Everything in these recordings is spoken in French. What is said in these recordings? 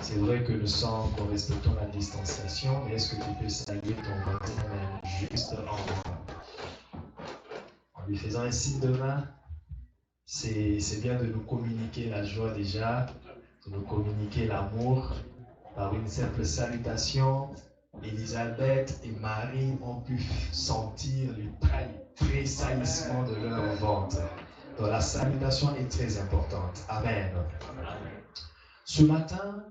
C'est vrai que nous sommes, nous respectons la distanciation, mais est-ce que tu peux saluer ton voisin même juste en lui faisant un signe de main? C'est bien de nous communiquer la joie déjà, de nous communiquer l'amour par une simple salutation. Elisabeth et Marie ont pu sentir le tressaillissement de leur ventre. Donc la salutation est très importante. Amen. Ce matin,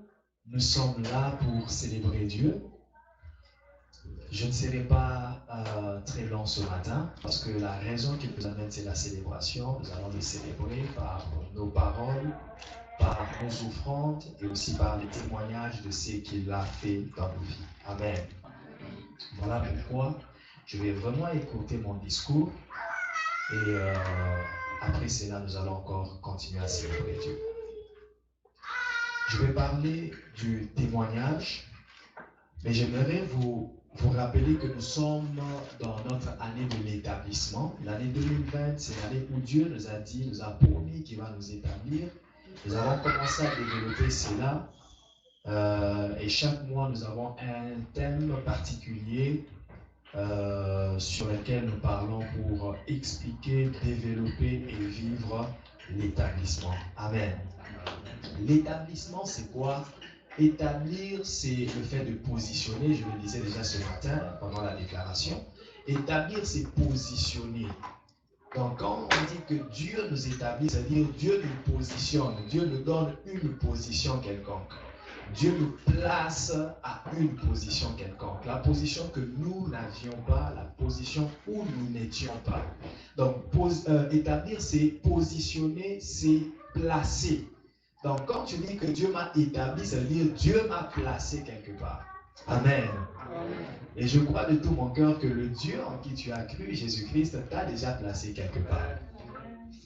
nous sommes là pour célébrer Dieu. Je ne serai pas très long ce matin parce que la raison qui nous amène, c'est la célébration. Nous allons le célébrer par nos paroles, par nos offrandes et aussi par les témoignages de ce qu'il a fait dans nos vies. Amen. Voilà pourquoi je vais vraiment écouter mon discours et après cela, nous allons encore continuer à célébrer Dieu. Je vais parler du témoignage, mais j'aimerais vous rappeler que nous sommes dans notre année de l'établissement. L'année 2020, c'est l'année où Dieu nous a dit, nous a promis qu'il va nous établir. Nous avons commencé à développer cela et chaque mois, nous avons un thème particulier sur lequel nous parlons pour expliquer, développer et vivre l'établissement. Amen. L'établissement, c'est quoi? Établir, c'est le fait de positionner, je le disais déjà ce matin pendant la déclaration. Établir, c'est positionner. Donc, quand on dit que Dieu nous établit, c'est-à-dire Dieu nous positionne, Dieu nous donne une position quelconque. Dieu nous place à une position quelconque. La position que nous n'avions pas, la position où nous n'étions pas. Donc, établir, c'est positionner, c'est placer. Donc, quand tu dis que Dieu m'a établi, ça veut dire Dieu m'a placé quelque part. Amen. Et je crois de tout mon cœur que le Dieu en qui tu as cru, Jésus-Christ, t'a déjà placé quelque part.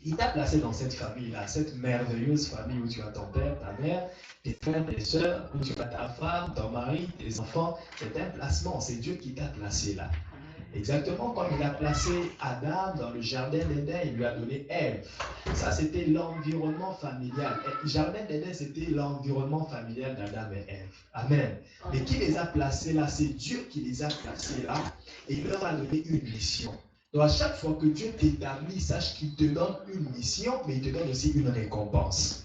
Il t'a placé dans cette famille-là, cette merveilleuse famille où tu as ton père, ta mère, tes frères, tes soeurs, où tu as ta femme, ton mari, tes enfants. C'est un placement, c'est Dieu qui t'a placé là. Exactement comme il a placé Adam dans le jardin d'Éden, il lui a donné Ève. Ça, c'était l'environnement familial. Le jardin d'Éden, c'était l'environnement familial d'Adam et Ève. Amen. Et qui les a placés là? C'est Dieu qui les a placés là et il leur a donné une mission. Donc, à chaque fois que Dieu t'établit, sache qu'il te donne une mission, mais il te donne aussi une récompense.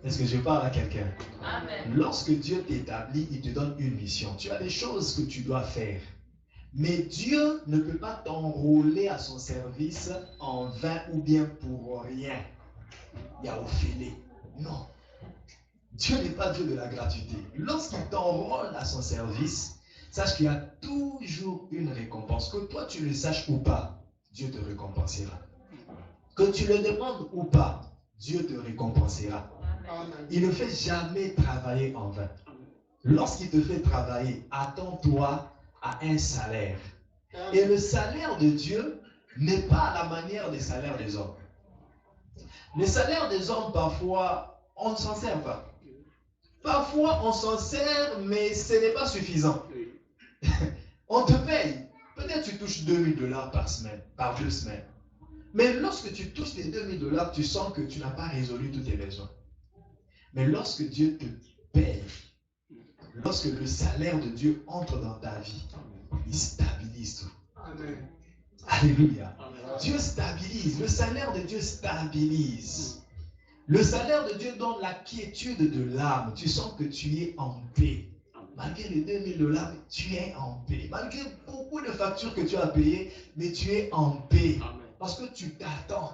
Est-ce que je parle à quelqu'un? Lorsque Dieu t'établit, il te donne une mission. Tu as des choses que tu dois faire. Mais Dieu ne peut pas t'enrôler à son service en vain ou bien pour rien. Il y a Ophélie. Non. Dieu n'est pas Dieu de la gratuité. Lorsqu'il t'enrôle à son service, sache qu'il y a toujours une récompense. Que toi tu le saches ou pas, Dieu te récompensera. Que tu le demandes ou pas, Dieu te récompensera. Il ne fait jamais travailler en vain. Lorsqu'il te fait travailler, attends-toi à un salaire. Et le salaire de Dieu n'est pas à la manière des salaires des hommes. Les salaires des hommes, parfois, on ne s'en sert pas. Parfois, on s'en sert, mais ce n'est pas suffisant. On te paye. Peut-être tu touches $2000 par semaine, par 2 semaines. Mais lorsque tu touches les $2000, tu sens que tu n'as pas résolu tous tes besoins. Mais lorsque Dieu te paye, lorsque le salaire de Dieu entre dans ta vie, il stabilise tout. Amen. Alléluia. Amen. Dieu stabilise. Le salaire de Dieu stabilise. Le salaire de Dieu donne la quiétude de l'âme. Tu sens que tu es en paix. Malgré les $2000, tu es en paix. Malgré beaucoup de factures que tu as payées, mais tu es en paix. Amen. Parce que tu t'attends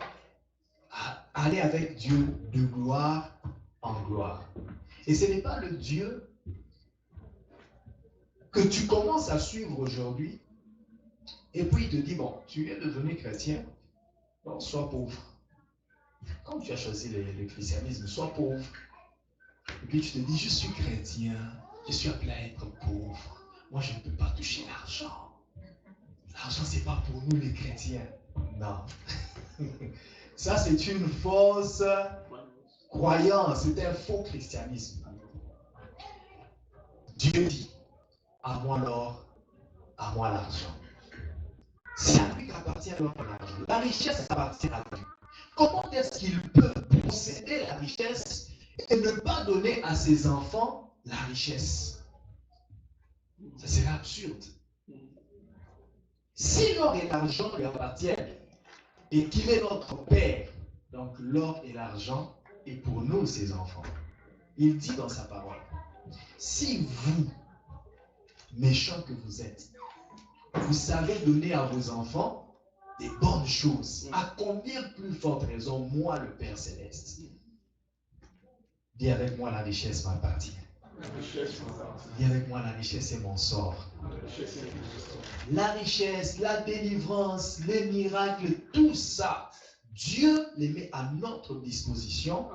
à aller avec Dieu de gloire en gloire. Et ce n'est pas le Dieu que tu commences à suivre aujourd'hui, et puis il te dit, bon, tu es devenu chrétien, donc sois pauvre. Quand tu as choisi le christianisme, sois pauvre. Et puis tu te dis, je suis chrétien, je suis appelé à être pauvre. Moi, je ne peux pas toucher l'argent. L'argent, ce n'est pas pour nous les chrétiens. Non. Ça, c'est une fausse croyance, c'est un faux christianisme. Dieu dit, à moi l'or, à moi l'argent. C'est à lui qu'appartient notre argent. La richesse appartient à Dieu. Comment est-ce qu'il peut posséder la richesse et ne pas donner à ses enfants la richesse. Ça serait absurde. Si l'or et l'argent lui appartiennent et qu'il est notre Père, donc l'or et l'argent est pour nous ses enfants. Il dit dans sa parole, si vous, méchants que vous êtes, vous savez donner à vos enfants des bonnes choses, à combien plus forte raison, moi le Père Céleste. Dis avec moi, la richesse m'appartient. Dis avec moi, la richesse est mon sort. La richesse, la délivrance, les miracles, tout ça, Dieu les met à notre disposition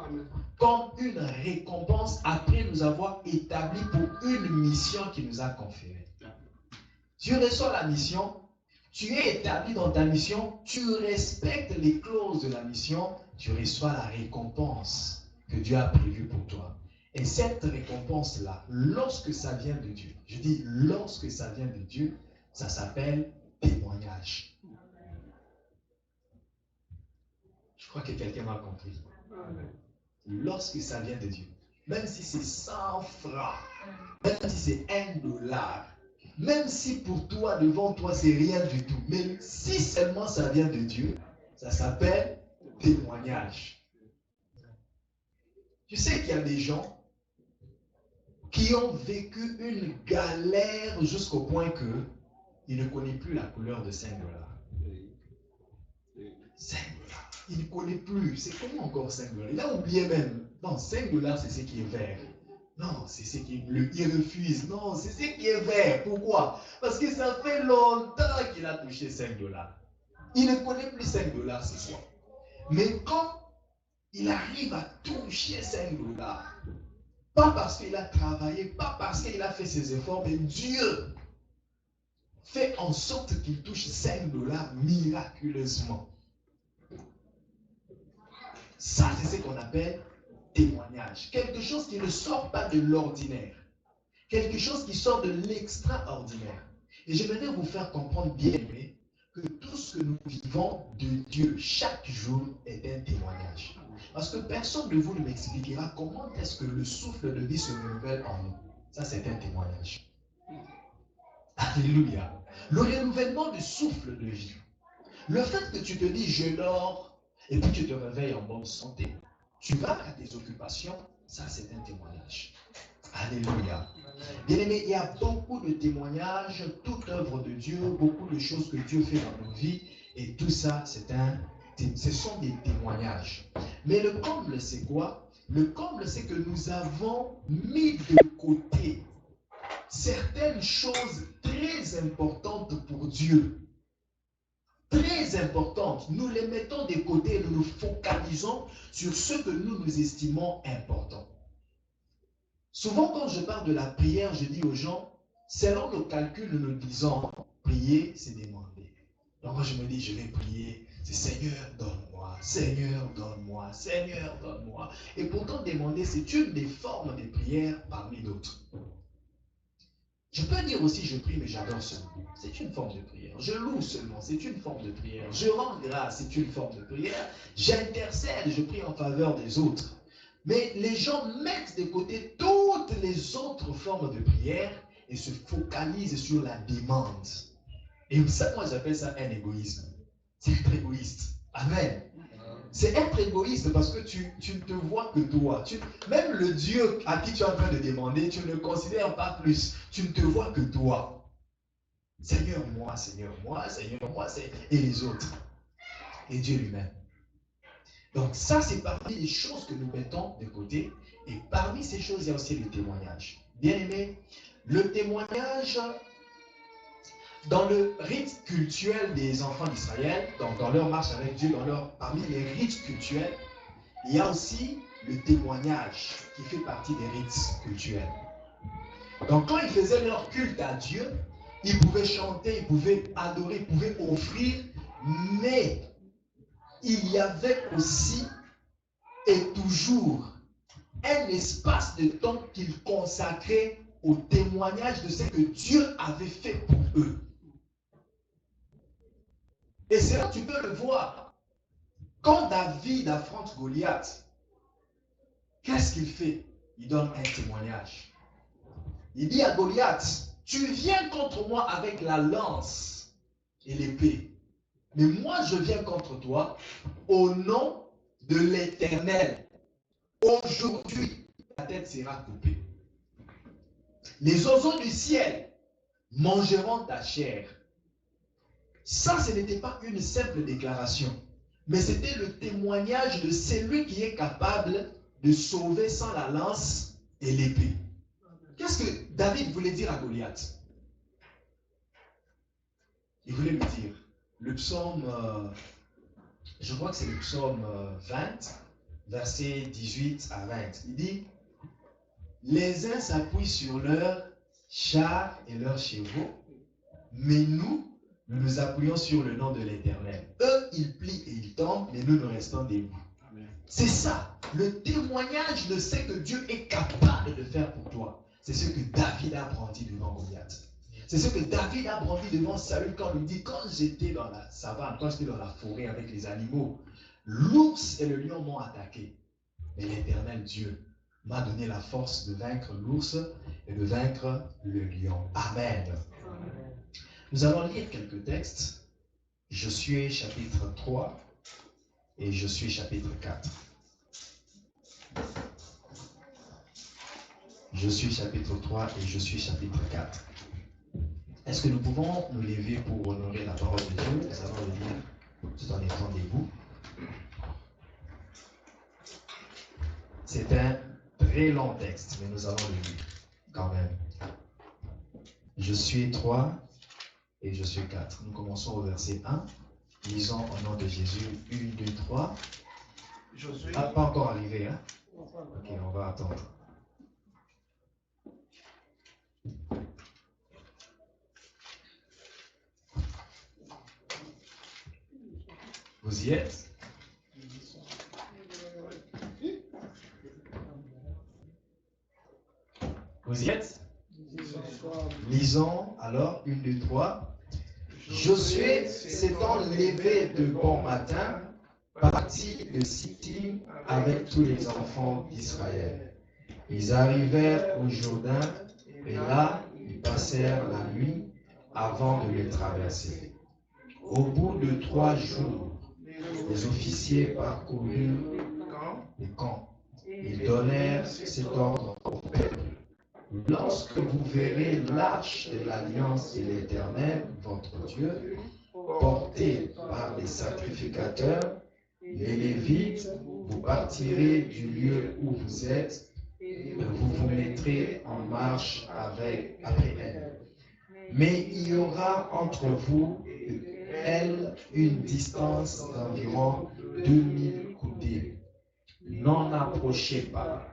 comme une récompense après nous avoir établi pour une mission qu'il nous a conférée. Tu reçois la mission, tu es établi dans ta mission, tu respectes les clauses de la mission, tu reçois la récompense que Dieu a prévue pour toi. Et cette récompense-là, lorsque ça vient de Dieu, je dis lorsque ça vient de Dieu, ça s'appelle témoignage. Je crois que quelqu'un m'a compris. Lorsque ça vient de Dieu, même si c'est 100 francs, même si c'est $1, même si pour toi, devant toi, c'est rien du tout, mais si seulement ça vient de Dieu, ça s'appelle témoignage. Tu sais qu'il y a des gens qui ont vécu une galère jusqu'au point que ils ne connaissent plus la couleur de $5. 5 $. Il ne connaît plus. C'est comment encore $5? Il a oublié même. Non, $5, c'est ce qui est vert. Non, c'est ce qui est bleu. Il refuse. Non, c'est ce qui est vert. Pourquoi? Parce que ça fait longtemps qu'il a touché $5. Il ne connaît plus $5, c'est quoi? Mais quand il arrive à toucher $5, pas parce qu'il a travaillé, pas parce qu'il a fait ses efforts, mais Dieu fait en sorte qu'il touche $5 miraculeusement. Ça, c'est ce qu'on appelle témoignage. Quelque chose qui ne sort pas de l'ordinaire. Quelque chose qui sort de l'extraordinaire. Et j'aimerais vous faire comprendre, bien aimé, que tout ce que nous vivons de Dieu chaque jour est un témoignage. Parce que personne de vous ne m'expliquera comment est-ce que le souffle de vie se renouvelle en nous. Ça, c'est un témoignage. Alléluia. Le renouvellement du souffle de vie. Le fait que tu te dis je dors et puis tu te réveilles en bonne santé, tu vas à tes occupations, ça c'est un témoignage. Alléluia. Bien aimé, il y a beaucoup de témoignages, toute œuvre de Dieu, beaucoup de choses que Dieu fait dans nos vies, et tout ça, ce sont des témoignages. Mais le comble, c'est quoi? Le comble, c'est que nous avons mis de côté certaines choses très importantes pour Dieu. Très importantes. Nous les mettons de côté et nous nous focalisons sur ce que nous estimons important. Souvent, quand je parle de la prière, je dis aux gens, selon nos calculs, nous disons, prier, c'est demander. Donc, moi, je me dis, je vais prier, c'est Seigneur, donne-moi, Seigneur, donne-moi, Seigneur, donne-moi. Et pourtant, demander, c'est une des formes de prière parmi d'autres. Je peux dire aussi, je prie, mais j'adore seulement. C'est une forme de prière. Je loue seulement, c'est une forme de prière. Je rends grâce, c'est une forme de prière. J'intercède, je prie en faveur des autres. Mais les gens mettent de côté toutes les autres formes de prière et se focalisent sur la demande. Et ça, moi, j'appelle ça un égoïsme. C'est être égoïste. Amen. C'est être égoïste parce que tu ne te vois que toi. Même le Dieu à qui tu es en train de demander, tu ne le considères pas plus. Tu ne te vois que toi. Seigneur, moi, Seigneur, moi, Seigneur, moi, et les autres. Et Dieu lui-même. Donc ça, c'est parmi les choses que nous mettons de côté. Et parmi ces choses, il y a aussi le témoignage. Bien aimé, le témoignage, dans le rite cultuel des enfants d'Israël, donc dans leur marche avec Dieu, parmi les rites cultuels, il y a aussi le témoignage qui fait partie des rites cultuels. Donc quand ils faisaient leur culte à Dieu, ils pouvaient chanter, ils pouvaient adorer, ils pouvaient offrir, mais il y avait aussi et toujours un espace de temps qu'ils consacraient au témoignage de ce que Dieu avait fait pour eux. Et c'est là que tu peux le voir. Quand David affronte Goliath, qu'est-ce qu'il fait? Il donne un témoignage. Il dit à Goliath, tu viens contre moi avec la lance et l'épée. Mais moi, je viens contre toi au nom de l'Éternel. Aujourd'hui, ta tête sera coupée. Les oiseaux du ciel mangeront ta chair. Ça, ce n'était pas une simple déclaration, mais c'était le témoignage de celui qui est capable de sauver sans la lance et l'épée. Qu'est-ce que David voulait dire à Goliath? Il voulait lui dire, le psaume, je crois que c'est le psaume 20, versets 18 à 20. Il dit, les uns s'appuient sur leurs chars et leurs chevaux, mais nous nous appuyons sur le nom de l'Éternel. Eux, ils plient et ils tombent, mais nous restons debout. C'est ça, le témoignage de ce que Dieu est capable de faire pour toi. C'est ce que David a brandi devant Goliath. C'est ce que David a brandi devant Saül quand il dit, quand j'étais dans la savane, quand j'étais dans la forêt avec les animaux, l'ours et le lion m'ont attaqué. Mais l'Éternel Dieu m'a donné la force de vaincre l'ours et de vaincre le lion. Amen. Nous allons lire quelques textes. Josué chapitre 3 et Josué chapitre 4. Josué chapitre 3 et Josué chapitre 4. Est-ce que nous pouvons nous lever pour honorer la parole de Dieu? Nous allons le lire tout en étant debout. C'est un très long texte, mais nous allons le lire quand même. Josué 3 et Josué 4. Nous commençons au verset 1. Lisons au nom de Jésus 1, 2, 3. Josué. Ah, pas encore arrivé, hein? Ok, on va attendre. Vous y êtes? Vous y êtes? Lisons alors 1, 2, 3. Josué s'étant levé de bon matin, partit de Sittim avec tous les enfants d'Israël. Ils arrivèrent au Jourdain et là, ils passèrent la nuit avant de le traverser. Au bout de 3 jours, les officiers parcoururent les camps. Ils donnèrent cet ordre au peuple. Lorsque vous verrez l'arche de l'alliance de l'Éternel, votre Dieu, portée par les sacrificateurs, les Lévites, vous partirez du lieu où vous êtes et vous vous mettrez en marche après elle. Mais il y aura entre vous et elle une distance d'environ 2000 coudées. N'en approchez pas.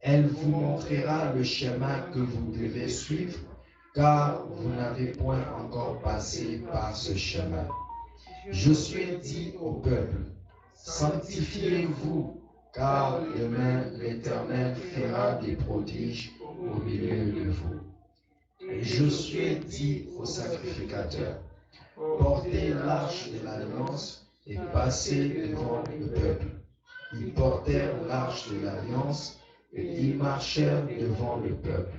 Elle vous montrera le chemin que vous devez suivre, car vous n'avez point encore passé par ce chemin. Josué dit au peuple, sanctifiez-vous, car demain l'Éternel fera des prodiges au milieu de vous. Et Josué dit aux sacrificateurs, portez l'arche de l'alliance et passez devant le peuple. Ils portèrent l'arche de l'alliance et ils marchèrent devant le peuple.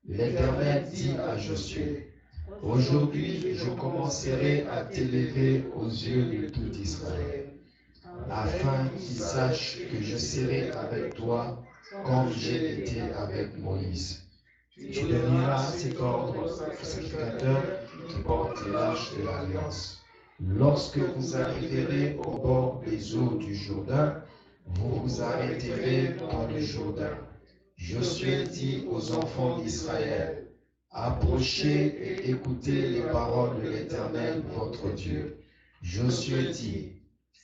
L'Éternel dit à Josué, aujourd'hui je commencerai à t'élever aux yeux de tout Israël, afin qu'ils sachent que je serai avec toi comme j'ai été avec Moïse. Tu donneras cet ordre aux sacrificateurs qui portent l'arche de l'alliance. Lorsque vous arriverez au bord des eaux du Jourdain, vous vous arrêterez dans le Jourdain. Josué dit aux enfants d'Israël, approchez et écoutez les paroles de l'Éternel, votre Dieu. Josué dit,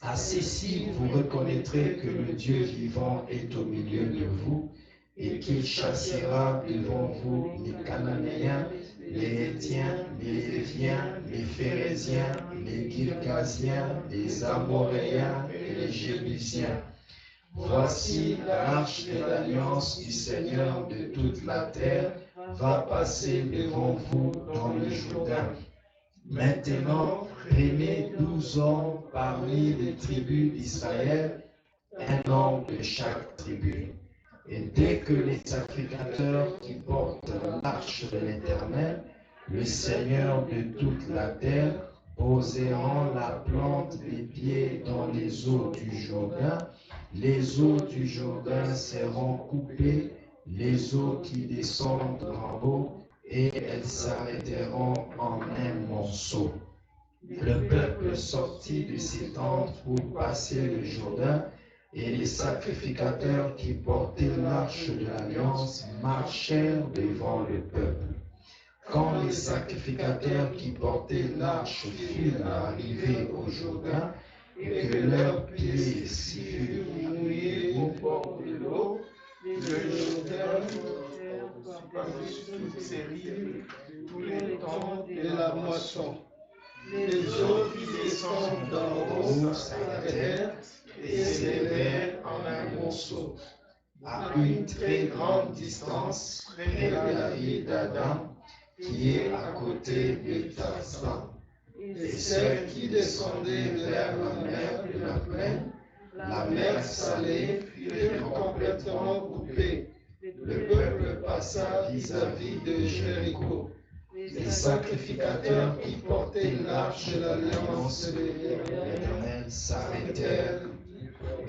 à ceci vous reconnaîtrez que le Dieu vivant est au milieu de vous et qu'il chassera devant vous les Cananéens, les Hétiens, les Léviens, les Phéréziens, les Girgasiens, les Amoréens et les Jébusiens. Voici l'arche de l'alliance du Seigneur de toute la terre va passer devant vous dans le Jourdain. Maintenant, prenez 12 hommes parmi les tribus d'Israël, un homme de chaque tribu. Dès que les sacrificateurs qui portent l'arche de l'Éternel, le Seigneur de toute la terre, poseront la plante des pieds dans les eaux du Jourdain, les eaux du Jourdain seront coupées, les eaux qui descendent en haut, et elles s'arrêteront en un monceau. Le peuple sortit de ses tentes pour passer le Jourdain, et les sacrificateurs qui portaient l'arche de l'Alliance marchèrent devant le peuple. Quand les sacrificateurs qui portaient l'arche furent arrivés au Jourdain, et que leurs pieds s'y furent mouillés au bord de l'eau, le Jourdain par-dessus toutes ses rives, tous les temps de la moisson. Les eaux qui descendent d'en haut s'arrêtèrent et s'élevèrent en un monceau. À une très grande distance, près de la ville d'Adam, qui est à côté de Tarzan, et celle qui descendait vers la mer de la plaine, la mer salée fut complètement coupée. Le peuple passa vis-à-vis de Jéricho. Les sacrificateurs qui portaient l'arche de l'Alliance de l'Éternel s'arrêtèrent,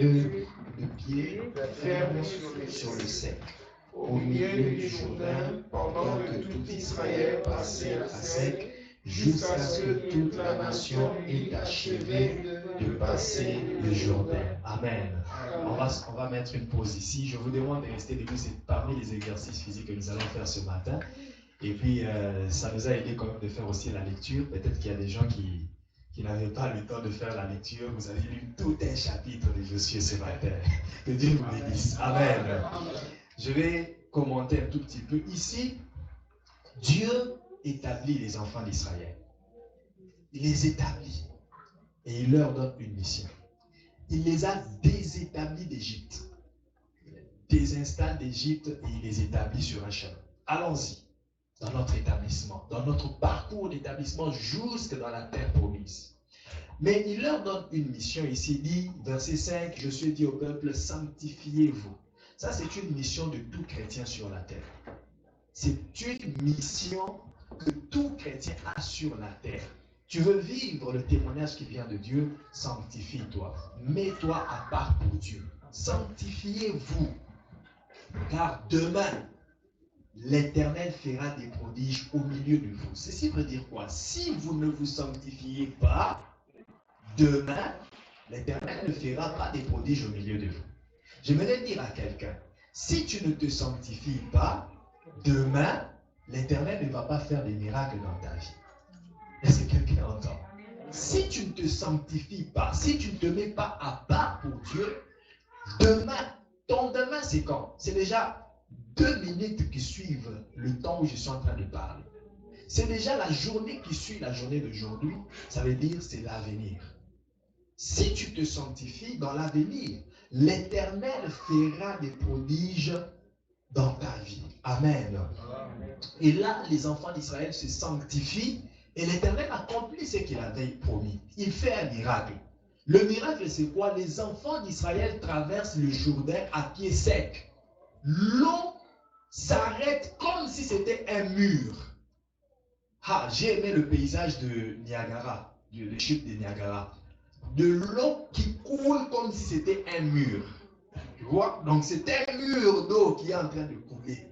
eux, de pied ferme sur le sec, au milieu du Jourdain, pendant que tout Israël passait à sec, jusqu'à ce que toute la nation ait achevé de passer le Jourdain. Amen. On va mettre une pause ici. Je vous demande de rester debout. C'est parmi les exercices physiques que nous allons faire ce matin. Et puis, ça nous a aidé quand même de faire aussi la lecture. Peut-être qu'il y a des gens qui n'avaient pas le temps de faire la lecture. Vous avez lu tout un chapitre de Josué ce matin. Que Dieu vous bénisse. Amen. Je vais commenter un tout petit peu. Ici, Dieu établit les enfants d'Israël. Il les établit. Et il leur donne une mission. Il les a désétablis d'Égypte. Il désinstalle d'Égypte et il les établit sur un chemin. Allons-y. Dans notre établissement, dans notre parcours d'établissement jusque dans la terre promise. Mais il leur donne une mission ici, dit, verset 5, je suis dit au peuple, sanctifiez-vous. Ça, c'est une mission de tout chrétien sur la terre. C'est une mission que tout chrétien a sur la terre. Tu veux vivre le témoignage qui vient de Dieu, sanctifie-toi. Mets-toi à part pour Dieu. Sanctifiez-vous. Car demain, l'Éternel fera des prodiges au milieu de vous. Ceci veut dire quoi? Si vous ne vous sanctifiez pas, demain, l'Éternel ne fera pas des prodiges au milieu de vous. J'aimerais dire à quelqu'un, si tu ne te sanctifies pas, demain, l'Éternel ne va pas faire des miracles dans ta vie. Est-ce que quelqu'un entend? Si tu ne te sanctifies pas, si tu ne te mets pas à part pour Dieu, demain, ton demain c'est quand? C'est déjà 2 minutes qui suivent le temps où je suis en train de parler. C'est déjà la journée qui suit la journée d'aujourd'hui. Ça veut dire c'est l'avenir. Si tu te sanctifies dans l'avenir, l'Éternel fera des prodiges dans ta vie. Amen. Et là, les enfants d'Israël se sanctifient et l'Éternel accomplit ce qu'il avait promis. Il fait un miracle. Le miracle, c'est quoi? Les enfants d'Israël traversent le Jourdain à pied sec. L'eau s'arrête comme si c'était un mur. Ah, j'ai aimé le paysage de Niagara, de chute de Niagara. De l'eau qui coule comme si c'était un mur. Tu vois? Donc c'est un mur d'eau qui est en train de couler.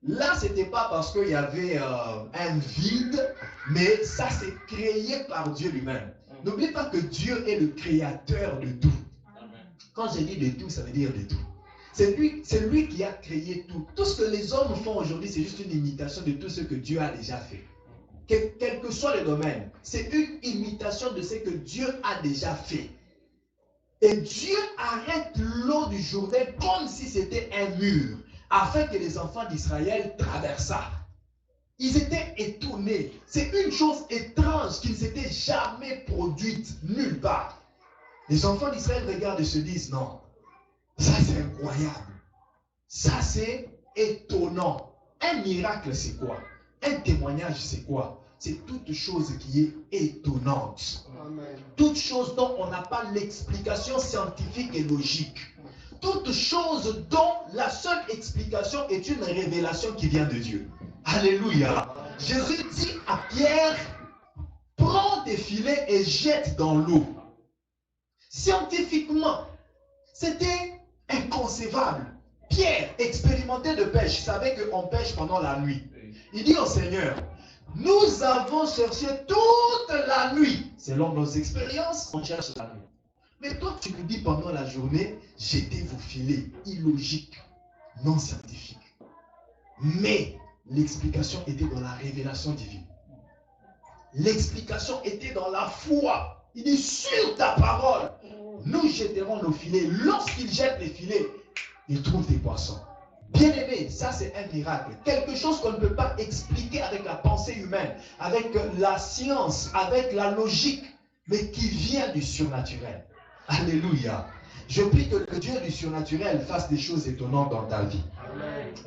Là, ce n'était pas parce qu'il y avait un vide, mais ça s'est créé par Dieu lui-même. N'oublie pas que Dieu est le créateur de tout. Quand je dis de tout, ça veut dire de tout. C'est lui qui a créé tout. Tout ce que les hommes font aujourd'hui, c'est juste une imitation de tout ce que Dieu a déjà fait. Quel que soit le domaine, c'est une imitation de ce que Dieu a déjà fait. Et Dieu arrête l'eau du Jourdain comme si c'était un mur, afin que les enfants d'Israël traversassent. Ils étaient étonnés. C'est une chose étrange qui ne s'était jamais produite nulle part. Les enfants d'Israël regardent et se disent, non, ça c'est incroyable. Ça c'est étonnant. Un miracle c'est quoi? Un témoignage c'est quoi? C'est toute chose qui est étonnante. Amen. Toute chose dont on n'a pas l'explication scientifique et logique. toute chose dont la seule explication est une révélation qui vient de Dieu. Alléluia. Jésus dit à Pierre, prends tes filets et jette dans l'eau. Scientifiquement, c'était inconcevable. Pierre, expérimenté de pêche, savait qu'on pêche pendant la nuit. Il dit au Seigneur, nous avons cherché toute la nuit. Selon nos expériences, on cherche la nuit. Mais toi, tu me dis pendant la journée, jetez vos filets. Illogique, non scientifique. Mais l'explication était dans la révélation divine. L'explication était dans la foi. Il dit, sur ta parole, nous jetterons nos filets. Lorsqu'il jette les filets, il trouve des poissons. Bien aimé, ça c'est un miracle. Quelque chose qu'on ne peut pas expliquer avec la pensée humaine, avec la science, avec la logique, mais qui vient du surnaturel. Alléluia. Je prie que le Dieu du surnaturel fasse des choses étonnantes dans ta vie.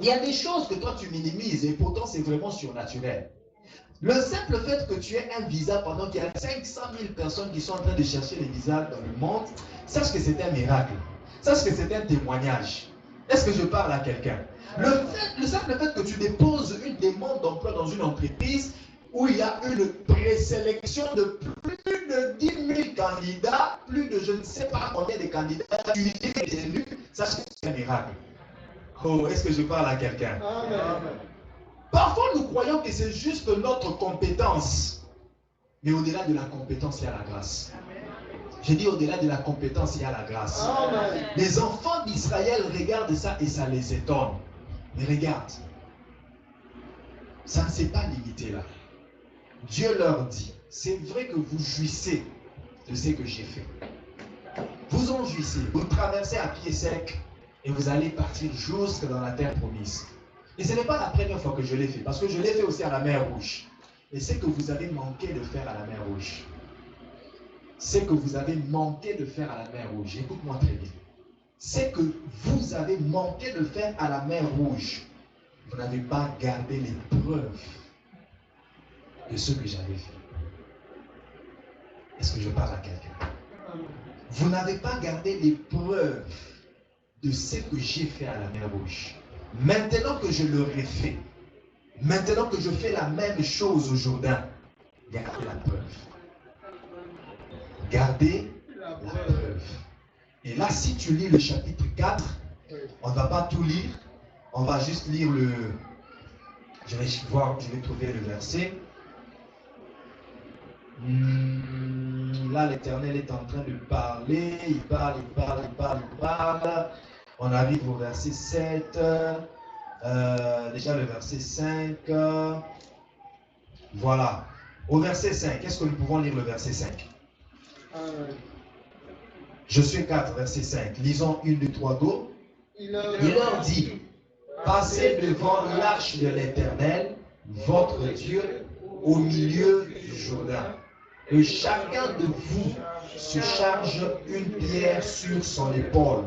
Il y a des choses que toi tu minimises et pourtant c'est vraiment surnaturel. Le simple fait que tu aies un visa pendant qu'il y a 500 000 personnes qui sont en train de chercher les visas dans le monde, sache que c'est un miracle. Sache que c'est un témoignage. Est-ce que je parle à quelqu'un? Le simple fait que tu déposes une demande d'emploi dans une entreprise où il y a une présélection de plus de 10 000 candidats, plus de je ne sais pas combien de candidats, tu es élu, sache que c'est un miracle. Oh, est-ce que je parle à quelqu'un? Parfois, nous croyons que c'est juste notre compétence. Mais au-delà de la compétence, il y a la grâce. J'ai dit au-delà de la compétence, il y a la grâce. Les enfants d'Israël regardent ça et ça les étonne. Mais regarde, ça ne s'est pas limité là. Dieu leur dit, c'est vrai que vous jouissez de ce que j'ai fait. Vous en jouissez, vous traversez à pied sec et vous allez partir jusque dans la terre promise. Et ce n'est pas la première fois que je l'ai fait, parce que je l'ai fait aussi à la mer Rouge. Et c'est que vous avez manqué de faire à la mer Rouge. C'est que vous avez manqué de faire à la mer Rouge. Écoute-moi très bien. C'est que vous avez manqué de faire à la mer Rouge. Vous n'avez pas gardé les preuves de ce que j'avais fait. Est-ce que je parle à quelqu'un? Vous n'avez pas gardé les preuves de ce que j'ai fait à la mer Rouge. Maintenant que je l'aurais fait, maintenant que je fais la même chose au Jourdain, gardez la preuve. Gardez la preuve. Et là, si tu lis le chapitre 4, on ne va pas tout lire, on va juste lire le... Je vais trouver le verset. Là, l'Éternel est en train de parler, il parle. On arrive au verset 7, déjà le verset 5, voilà. Au verset 5, est-ce que nous pouvons lire le verset 5? Je suis 4, verset 5. Lisons 1, 2, 3, go. Il leur dit, passez devant l'arche de l'Éternel, votre Dieu, au milieu du Jourdain. Que chacun de vous se charge une pierre sur son épaule,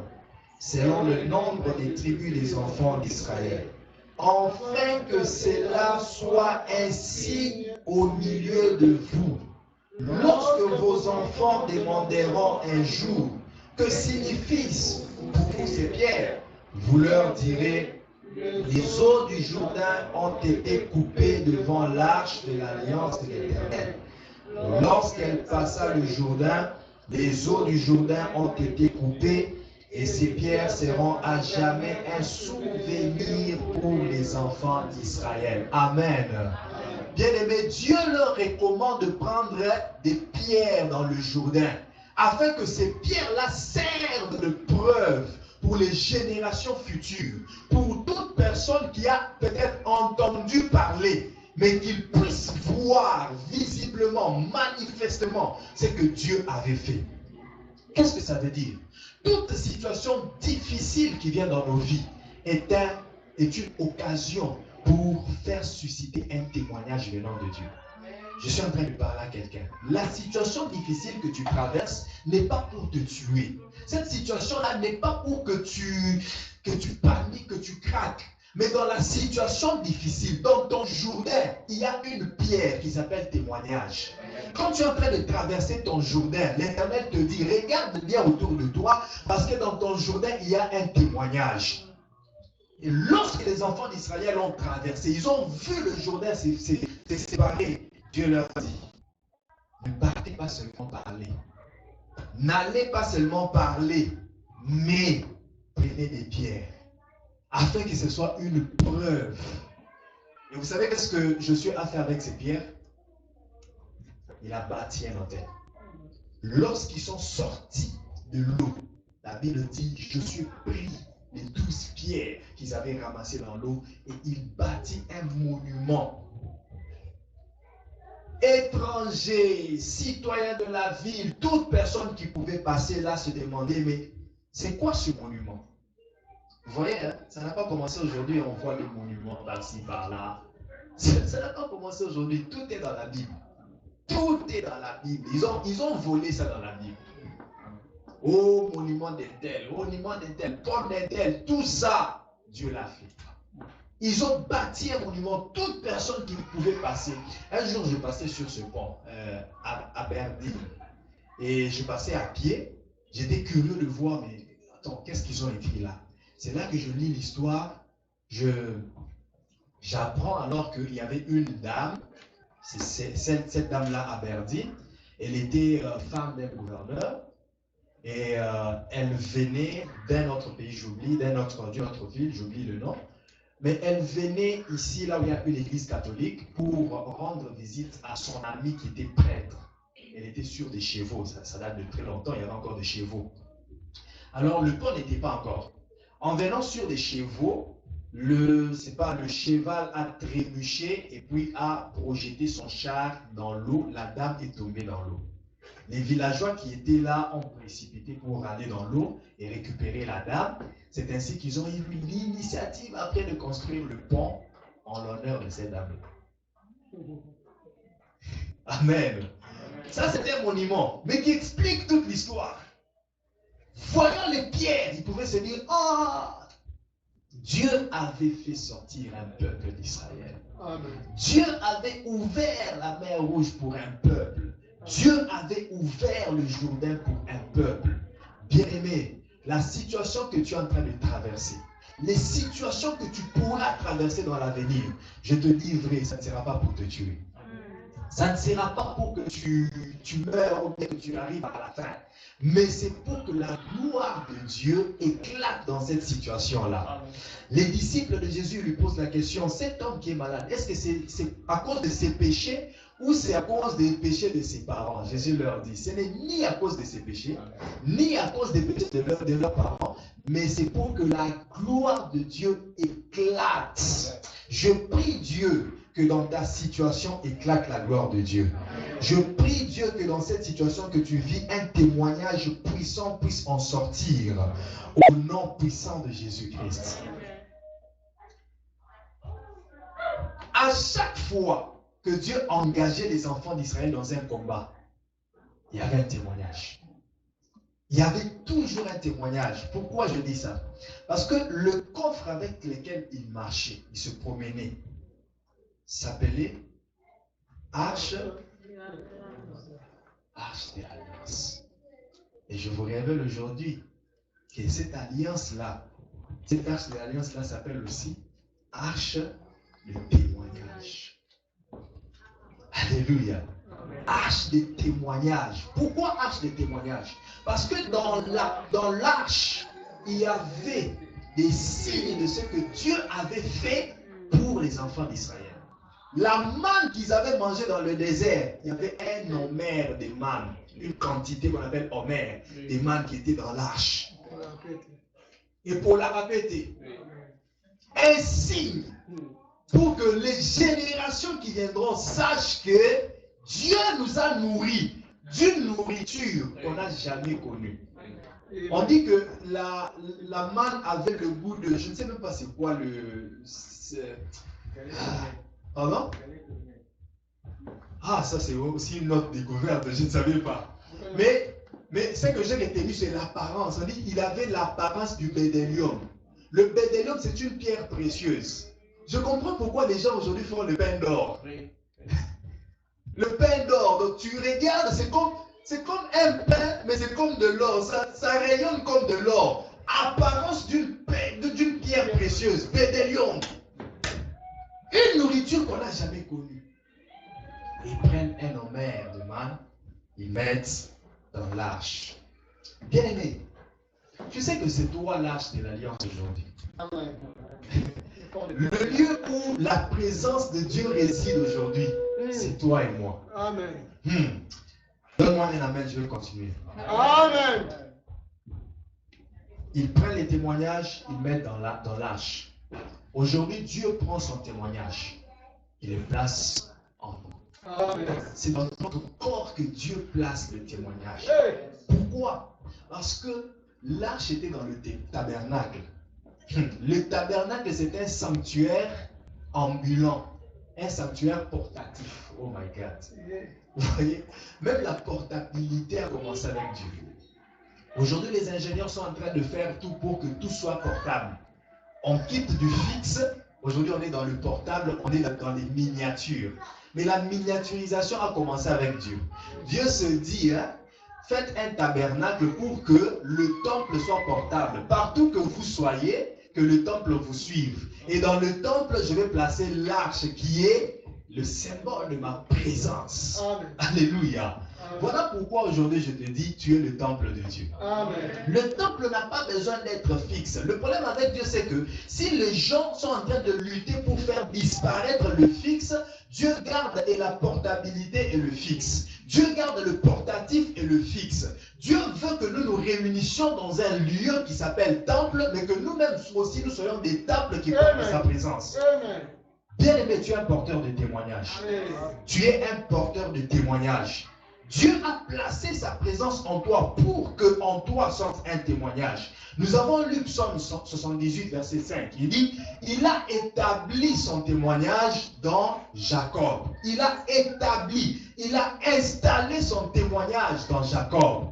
selon le nombre des tribus des enfants d'Israël, afin que cela soit ainsi au milieu de vous. Lorsque vos enfants demanderont un jour, que signifient pour vous ces pierres, vous leur direz, les eaux du Jourdain ont été coupées devant l'arche de l'alliance de l'Éternel. Lorsqu'elle passa le Jourdain, les eaux du Jourdain ont été coupées et ces pierres seront à jamais un souvenir pour les enfants d'Israël. Amen. Bien-aimés, Dieu leur recommande de prendre des pierres dans le Jourdain afin que ces pierres-là servent de preuve pour les générations futures, pour toute personne qui a peut-être entendu parler, mais qu'il puisse voir visiblement, manifestement, ce que Dieu avait fait. Qu'est-ce que ça veut dire? Toute situation difficile qui vient dans nos vies est une occasion pour faire susciter un témoignage venant de Dieu. Je suis en train de parler à quelqu'un. La situation difficile que tu traverses n'est pas pour te tuer. Cette situation-là n'est pas pour que tu paniques, que tu craques. Mais dans la situation difficile, dans ton Jourdain, il y a une pierre qui s'appelle témoignage. Quand tu es en train de traverser ton Jourdain, l'Éternel te dit, regarde bien autour de toi, parce que dans ton Jourdain, il y a un témoignage. Et lorsque les enfants d'Israël ont traversé, ils ont vu le Jourdain se séparer. Dieu leur dit, ne partez pas seulement parler. N'allez pas seulement parler, mais prenez des pierres, afin que ce soit une preuve. Et vous savez qu'est-ce que Josué a fait avec ces pierres? Il a bâti un autel. Lorsqu'ils sont sortis de l'eau, la Bible dit, Josué prit les 12 pierres qu'ils avaient ramassées dans l'eau et il bâtit un monument. Étrangers, citoyens de la ville, toute personne qui pouvait passer là se demandait, mais c'est quoi ce monument? Vous voyez, hein, ça n'a pas commencé aujourd'hui, on voit des monuments par-ci, par-là. Ça n'a pas commencé aujourd'hui, tout est dans la Bible. Tout est dans la Bible. Ils ont volé ça dans la Bible. Oh, monument d'un tel, monument d'un tel, tombe d'un tel, tout ça, Dieu l'a fait. Ils ont bâti un monument, toute personne qui pouvait passer. Un jour, je passais sur ce pont à Berdine et je passais à pied. J'étais curieux de voir, mais attends, qu'est-ce qu'ils ont écrit là? C'est là que je lis l'histoire. J'apprends alors qu'il y avait une dame, cette dame-là à Berdine. Elle était femme d'un gouverneur et elle venait d'un autre pays, j'oublie, d'une autre ville, j'oublie le nom. Mais elle venait ici, là où il y a une église catholique, pour rendre visite à son ami qui était prêtre. Elle était sur des chevaux, ça date de très longtemps, il y avait encore des chevaux. Alors le pont n'était pas encore. En venant sur des chevaux, le cheval a trébuché et puis a projeté son char dans l'eau. La dame est tombée dans l'eau. Les villageois qui étaient là ont précipité pour aller dans l'eau et récupérer la dame. C'est ainsi qu'ils ont eu l'initiative après de construire le pont en l'honneur de cette dame-là. Amen. Ça, c'était un monument, mais qui explique toute l'histoire. Voyant les pierres, ils pouvaient se dire, ah, Dieu avait fait sortir un peuple d'Israël. Dieu avait ouvert la mer Rouge pour un peuple. Dieu avait ouvert le Jourdain pour un peuple. Bien-aimé, la situation que tu es en train de traverser, les situations que tu pourras traverser dans l'avenir, je te dis vrai, ça ne sera pas pour te tuer. Ça ne sera pas pour que tu meurs ou que tu arrives à la fin. Mais c'est pour que la gloire de Dieu éclate dans cette situation-là. Les disciples de Jésus lui posent la question, cet homme qui est malade, est-ce que c'est à cause de ses péchés ou c'est à cause des péchés de ses parents? Jésus leur dit, ce n'est ni à cause de ses péchés, ni à cause des péchés de leurs parents, mais c'est pour que la gloire de Dieu éclate. Je prie Dieu que dans ta situation éclate la gloire de Dieu. Je prie Dieu que dans cette situation que tu vis, un témoignage puissant puisse en sortir au nom puissant de Jésus-Christ. À chaque fois que Dieu engageait les enfants d'Israël dans un combat, il y avait un témoignage. Il y avait toujours un témoignage. Pourquoi je dis ça? Parce que le coffre avec lequel il marchait, il se promenait, s'appelait Arche de l'Alliance. Et je vous révèle aujourd'hui que cette alliance-là, cette Arche de l'Alliance-là s'appelle aussi Arche de témoignage. Alléluia. Arche de témoignage. Pourquoi arche de témoignage? Parce que dans l'arche, il y avait des signes de ce que Dieu avait fait pour les enfants d'Israël. La manne qu'ils avaient mangée dans le désert, il y avait un homère de manne, une quantité qu'on appelle homère, des mannes qui étaient dans l'arche. Et pour la répéter, un signe pour que les générations qui viendront sachent que Dieu nous a nourris d'une nourriture qu'on n'a jamais connue. On dit que la manne avait le goût de, je ne sais même pas c'est quoi le... Pardon? Ah, ça c'est aussi une autre découverte, je ne savais pas. Mais ce que j'ai retenu, c'est l'apparence. On dit qu'il avait l'apparence du bédélium. Le bédélium, c'est une pierre précieuse. Je comprends pourquoi les gens aujourd'hui font le pain d'or. Le pain d'or, donc tu regardes, c'est comme un pain, mais c'est comme de l'or. Ça rayonne comme de l'or. Apparence d'une pierre précieuse, bédélium. Une nourriture qu'on n'a jamais connue. Ils prennent un homère de manne, ils mettent dans l'arche. Bien aimé, tu sais que c'est toi l'arche de l'alliance aujourd'hui. Le lieu où la présence de Dieu réside aujourd'hui, c'est toi et moi. Amen. Donne-moi un amen, je vais continuer. Amen. Ils prennent les témoignages, ils mettent dans l'arche. Aujourd'hui, Dieu prend son témoignage. Il le place en nous. C'est dans notre corps que Dieu place le témoignage. Pourquoi? Parce que l'arche était dans le tabernacle. Le tabernacle, c'est un sanctuaire ambulant, un sanctuaire portatif. Oh my God. Vous voyez, même la portabilité a commencé avec Dieu. Aujourd'hui, les ingénieurs sont en train de faire tout pour que tout soit portable. On quitte du fixe. Aujourd'hui, on est dans le portable, on est dans les miniatures. Mais la miniaturisation a commencé avec Dieu. Dieu se dit, faites un tabernacle pour que le temple soit portable. Partout que vous soyez, que le temple vous suive. Et dans le temple, je vais placer l'arche qui est le symbole de ma présence. Amen. Alléluia. Amen. Voilà pourquoi aujourd'hui je te dis, tu es le temple de Dieu. Amen. Le temple n'a pas besoin d'être fixe. Le problème avec Dieu, c'est que si les gens sont en train de lutter pour faire disparaître le fixe, Dieu garde et la portabilité et le fixe. Dieu garde le portatif et le fixe. Dieu veut que nous nous réunissions dans un lieu qui s'appelle temple, mais que nous-mêmes aussi nous soyons des temples qui portent sa présence. Amen. Bien-aimé, tu es un porteur de témoignage. Tu es un porteur de témoignage. Dieu a placé sa présence en toi pour que en toi sorte un témoignage. Nous avons lu Psaume 78, verset 5. Il dit, il a établi son témoignage dans Jacob. Il a établi, il a installé son témoignage dans Jacob.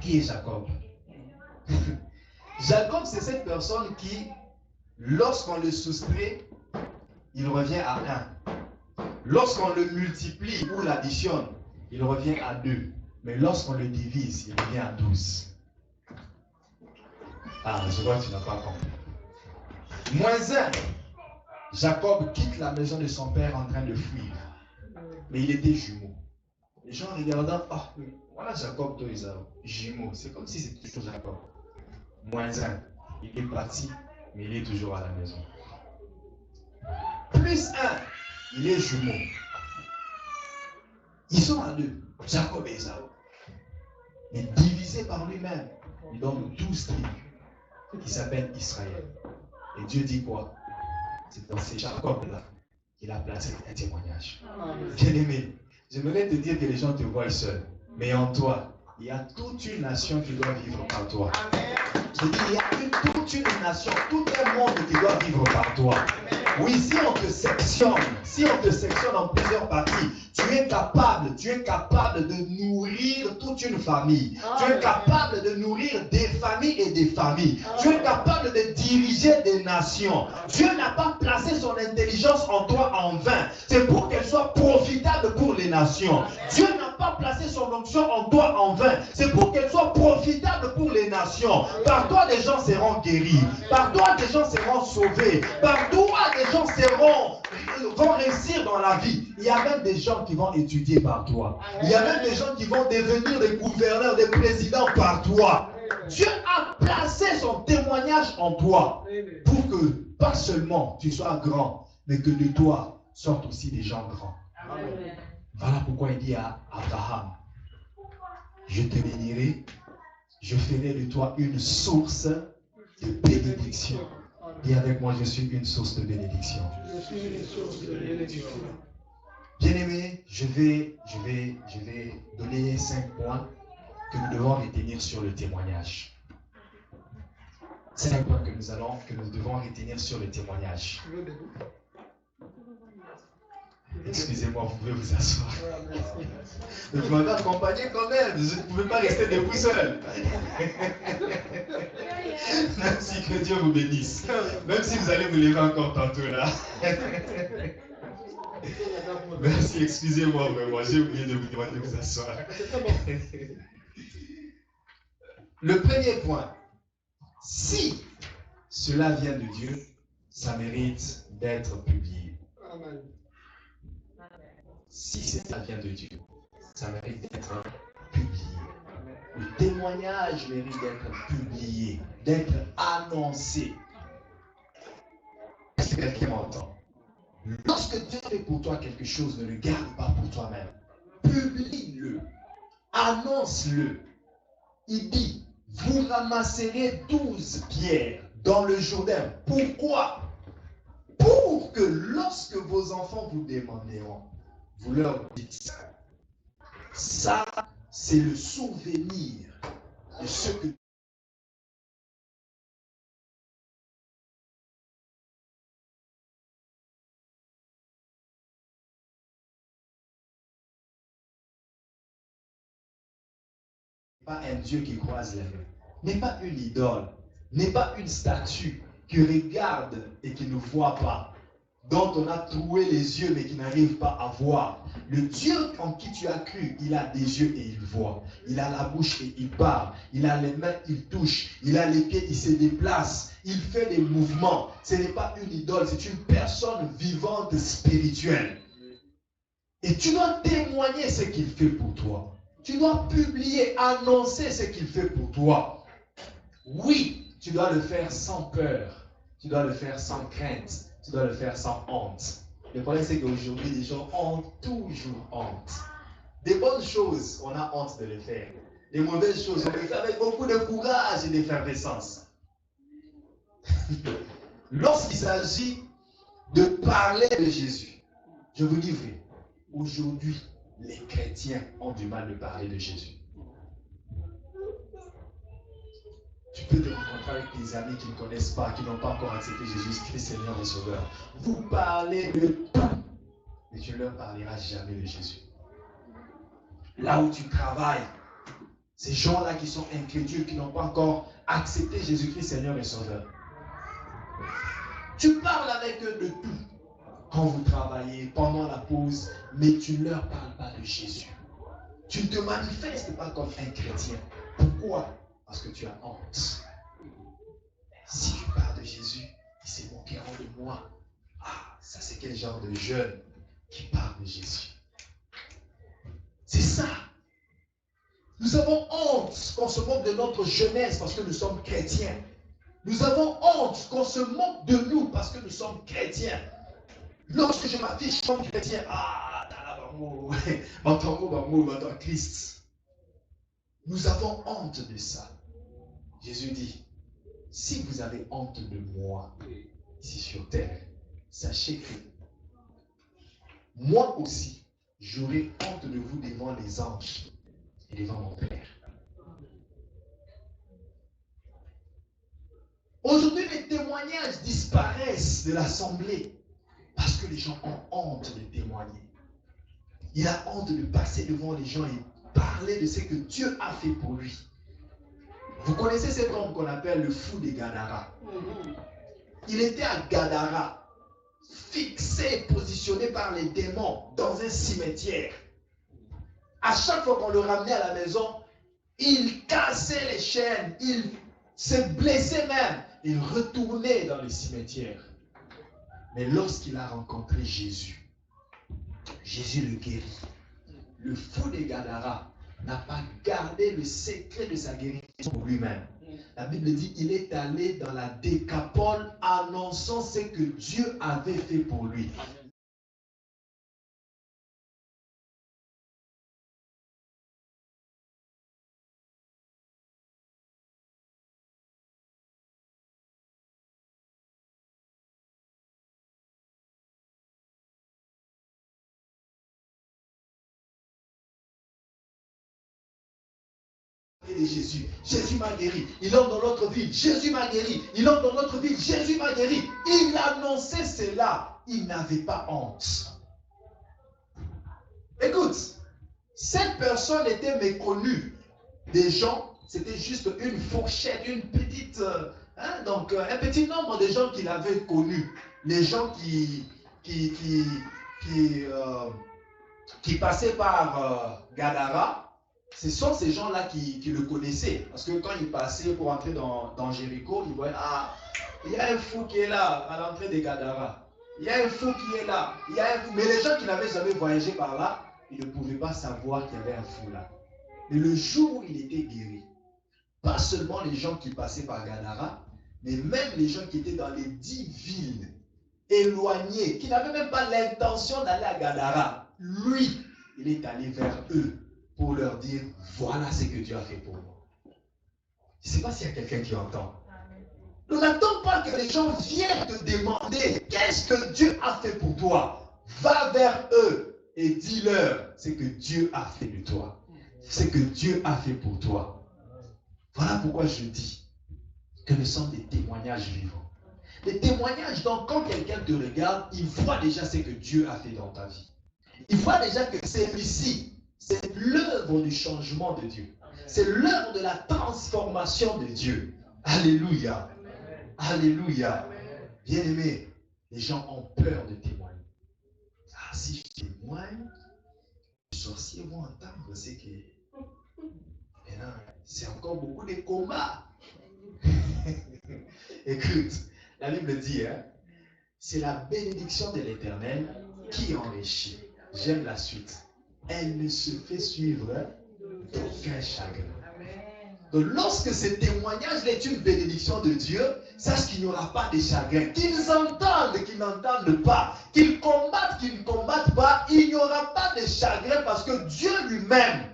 Qui est Jacob? Jacob, c'est cette personne qui, lorsqu'on le soustrait, il revient à 1. Lorsqu'on le multiplie ou l'additionne, il revient à 2. Mais lorsqu'on le divise, il revient à 12. Ah, je vois que tu n'as pas compris. -1. Jacob quitte la maison de son père en train de fuir. Mais il était jumeau. Les gens regardant, ah, voilà Jacob, toi, Isaïe. Jumeau, c'est comme si c'était toujours Jacob. -1. Il est parti, mais il est toujours à la maison. +1. Il est jumeau. Ils sont à 2. Jacob et Esaü. Mais divisé par lui-même, il donne 12 tribus qui s'appellent Israël. Et Dieu dit quoi? C'est dans ces Jacob-là qu'il a placé un témoignage. Bien-aimé, j'aimerais te dire que les gens te voient seul. Mais en toi, il y a toute une nation qui doit vivre par toi. Je dis, il y a toute une nation, tout un monde qui doit vivre par toi. Oui, si on te sectionne en plusieurs parties, tu es capable de nourrir toute une famille. Tu es capable de nourrir des familles et des familles. Tu es capable de diriger des nations. Dieu n'a pas placé son intelligence en toi en vain. C'est pour qu'elle soit profitable pour les nations. Dieu n'a pas placé son onction en toi en vain. C'est pour qu'elle soit profitable pour les nations. Par toi, des gens seront guéris. Par toi, des gens seront sauvés. Par toi, des gens vont réussir dans la vie. Il y a même des gens qui vont étudier par toi. Il y a même des gens qui vont devenir des gouverneurs, des présidents par toi. Dieu a placé son témoignage en toi pour que pas seulement tu sois grand, mais que de toi sortent aussi des gens grands. Voilà pourquoi il dit à Abraham, je te bénirai, je ferai de toi une source de bénédiction. Dis avec moi, je suis une source de bénédiction. Je suis une source de bénédiction. Bien-aimé, je vais donner 5 points que nous devons retenir sur le témoignage. 5 points que nous devons retenir sur le témoignage. Excusez-moi, vous pouvez vous asseoir. Mais vous m'avez accompagné quand même. Je ne pouvais pas rester debout seul. Merci, que Dieu vous bénisse. Même si vous allez vous lever encore tantôt là. Merci, excusez-moi vraiment. J'ai oublié de vous demander de vous asseoir. Le premier point. Si cela vient de Dieu, ça mérite d'être publié. Amen. Si cela vient de Dieu, ça mérite d'être publié. Le témoignage mérite d'être publié, d'être annoncé. Est-ce que quelqu'un m'entend? Lorsque Dieu fait pour toi quelque chose, ne le garde pas pour toi-même. Publie-le. Annonce-le. Il dit, vous ramasserez 12 pierres dans le Jourdain. Pourquoi? Pour que lorsque vos enfants vous demanderont, vous leur dites ça. Ça, c'est le souvenir de ce que pas un Dieu qui croise les mains, n'est pas une idole, n'est pas une statue qui regarde et qui ne voit pas, dont on a troué les yeux mais qui n'arrive pas à voir. Le Dieu en qui tu as cru, il a des yeux et il voit. Il a la bouche et il parle. Il a les mains, il touche. Il a les pieds, il se déplace. Il fait des mouvements. Ce n'est pas une idole, c'est une personne vivante spirituelle. Et tu dois témoigner ce qu'il fait pour toi. Tu dois publier, annoncer ce qu'il fait pour toi. Oui, tu dois le faire sans peur. Tu dois le faire sans crainte. Tu dois le faire sans honte. Le problème, c'est qu'aujourd'hui, les gens ont toujours honte. Des bonnes choses, on a honte de les faire. Des mauvaises choses, on les fait avec beaucoup de courage et d'effervescence. Lorsqu'il s'agit de parler de Jésus, je vous dis vrai, aujourd'hui, les chrétiens ont du mal de parler de Jésus. Tu peux te rencontrer avec tes amis qui ne connaissent pas, qui n'ont pas encore accepté Jésus-Christ Seigneur et Sauveur. Vous parlez de tout, mais tu ne leur parleras jamais de Jésus. Là où tu travailles, ces gens-là qui sont incrédules, qui n'ont pas encore accepté Jésus-Christ Seigneur et Sauveur. Tu parles avec eux de tout. Quand vous travaillez, pendant la pause, mais tu ne leur parles pas de Jésus. Tu ne te manifestes pas comme un chrétien. Pourquoi? Parce que tu as honte. Si je parle de Jésus, ils se moqueront de moi. Ah, ça c'est quel genre de jeune qui parle de Jésus? C'est ça. Nous avons honte qu'on se moque de notre jeunesse parce que nous sommes chrétiens. Nous avons honte qu'on se moque de nous parce que nous sommes chrétiens. Lorsque je m'affiche comme chrétien, ah, Christ. Nous avons honte de ça. Jésus dit, si vous avez honte de moi, ici sur terre, sachez que moi aussi, j'aurai honte de vous devant les anges et devant mon Père. Aujourd'hui, les témoignages disparaissent de l'assemblée parce que les gens ont honte de témoigner. Il a honte de passer devant les gens et parler de ce que Dieu a fait pour lui. Vous connaissez cet homme qu'on appelle le fou de Gadara. Il était à Gadara, fixé, positionné par les démons dans un cimetière. À chaque fois qu'on le ramenait à la maison, il cassait les chaînes, il se blessait même. Il retournait dans le cimetière. Mais lorsqu'il a rencontré Jésus, Jésus le guérit. Le fou de Gadara n'a pas gardé le secret de sa guérison pour lui-même. La Bible dit qu'il est allé dans la Décapole annonçant ce que Dieu avait fait pour lui. De Jésus. Jésus m'a guéri. Il entre dans notre ville. Jésus m'a guéri. Il entre dans notre ville. Jésus m'a guéri. Il annonçait cela. Il n'avait pas honte. Écoute, cette personne était méconnue des gens, c'était juste une fourchette, une petite, un petit nombre de gens qu'il avait connus. Les gens qui, qui, qui, euh, qui passaient par Gadara, ce sont ces gens-là qui le connaissaient. Parce que quand il passait pour entrer dans Jéricho, ils voyaient, ah, il y a un fou qui est là à l'entrée de Gadara. Il y a un fou qui est là. Il y a un fou. Mais les gens qui n'avaient jamais voyagé par là, ils ne pouvaient pas savoir qu'il y avait un fou là. Mais le jour où il était guéri, pas seulement les gens qui passaient par Gadara, mais même les gens qui étaient dans les 10 villes éloignées, qui n'avaient même pas l'intention d'aller à Gadara, lui, il est allé vers eux pour leur dire, voilà ce que Dieu a fait pour moi. Je ne sais pas s'il y a quelqu'un qui entend. Nous n'attendons pas que les gens viennent te demander, qu'est-ce que Dieu a fait pour toi? Va vers eux et dis-leur ce que Dieu a fait de toi. Ce que Dieu a fait pour toi. Voilà pourquoi je dis que nous sommes des témoignages vivants. Des témoignages, donc, quand quelqu'un te regarde, il voit déjà ce que Dieu a fait dans ta vie. Il voit déjà que celui-ci, c'est l'œuvre du changement de Dieu. C'est l'œuvre de la transformation de Dieu. Alléluia. Alléluia. Bien-aimés, les gens ont peur de témoigner. Ah, si je témoigne, les sorciers vont entendre ce que... Maintenant, c'est encore beaucoup de combats. Écoute, la Bible dit, c'est la bénédiction de l'Éternel qui enrichit. J'aime la suite. Elle ne se fait suivre d'aucun chagrin. Donc lorsque ce témoignage est une bénédiction de Dieu, sache qu'il n'y aura pas de chagrin. Qu'ils entendent, qu'ils n'entendent pas, qu'ils combattent, qu'ils ne combattent pas, il n'y aura pas de chagrin parce que Dieu lui-même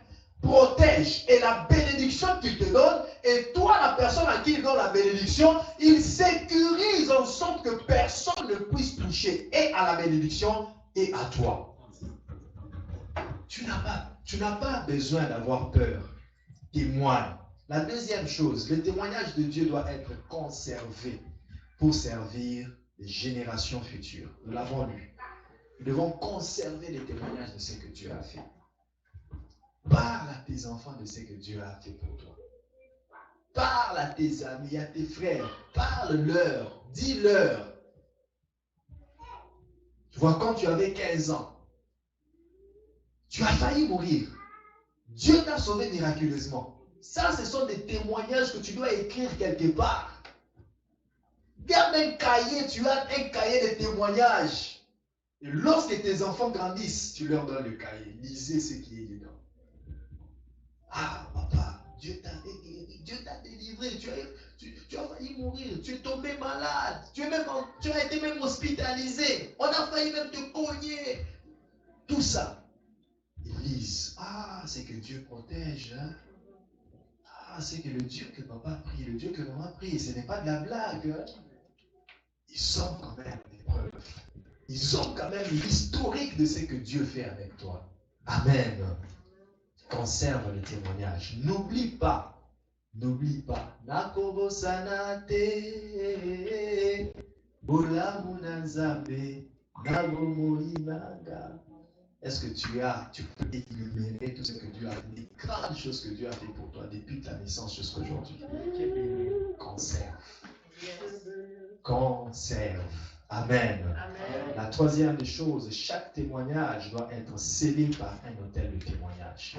protège et la bénédiction qu'il te donne, et toi, la personne à qui il donne la bénédiction, il sécurise en sorte que personne ne puisse toucher et à la bénédiction et à toi. Tu n'as pas besoin d'avoir peur. Témoigne. La deuxième chose, le témoignage de Dieu doit être conservé pour servir les générations futures. Nous l'avons lu. Nous devons conserver les témoignages de ce que Dieu a fait. Parle à tes enfants de ce que Dieu a fait pour toi. Parle à tes amis, à tes frères. Parle-leur. Dis-leur. Tu vois, quand tu avais 15 ans, tu as failli mourir. Dieu t'a sauvé miraculeusement. Ça, ce sont des témoignages que tu dois écrire quelque part. Garde un cahier, tu as un cahier de témoignages. Et lorsque tes enfants grandissent, tu leur donnes le cahier. Lisez ce qui est dedans. Ah, papa, Dieu t'a guéri, Dieu t'a délivré, tu as failli mourir, tu es tombé malade, tu as été même hospitalisé, on a failli même te cogner. Tout ça, ils lisent. Ah, c'est que Dieu protège. Hein? Ah, c'est que le Dieu que papa prie, le Dieu que maman prie, ce n'est pas de la blague. Hein? Ils ont quand même des preuves. Ils ont quand même l'historique de ce que Dieu fait avec toi. Amen. Conserve le témoignage. N'oublie pas. N'oublie pas. Nakobo sanate. Bolamunanzabe. Nagomoinaga. Est-ce que tu peux énumérer tout ce que Dieu a fait, les grandes choses que Dieu a fait pour toi depuis ta naissance jusqu'à aujourd'hui? Conserve. Conserve. Amen. Amen. La troisième des choses, chaque témoignage doit être scellé par un autel de témoignage.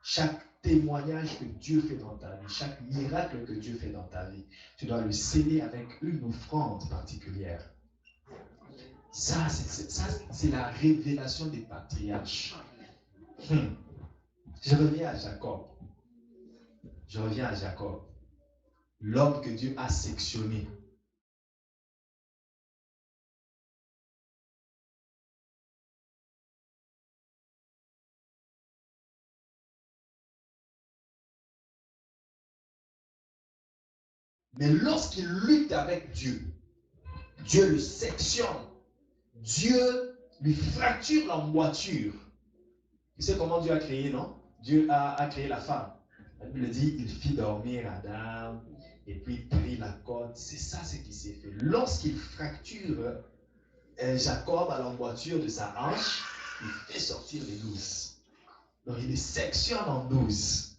Chaque témoignage que Dieu fait dans ta vie, chaque miracle que Dieu fait dans ta vie, tu dois le sceller avec une offrande particulière. Ça, c'est la révélation des patriarches. Je reviens à Jacob. L'homme que Dieu a sectionné. Mais lorsqu'il lutte avec Dieu, Dieu le sectionne. Dieu lui fracture la moiture. Tu sais comment Dieu a créé, non? Dieu a créé la femme. La Bible dit, il fit dormir Adam et puis prit la corde. C'est ça ce qui s'est fait. Lorsqu'il fracture Jacob à l'emboîture de sa hanche, il fait sortir les 12. Donc il les sectionne en 12.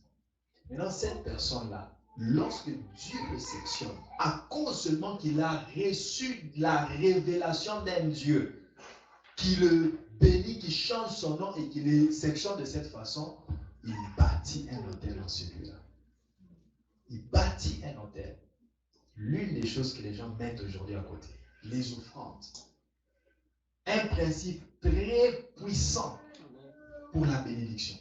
Maintenant, cette personne-là, lorsque Dieu le sectionne, à cause seulement qu'il a reçu la révélation d'un Dieu qui le bénit, qui change son nom et qui le sectionne de cette façon, il bâtit un hôtel dans celui-là. Il bâtit un hôtel. L'une des choses que les gens mettent aujourd'hui à côté, les offrandes. Un principe très puissant pour la bénédiction,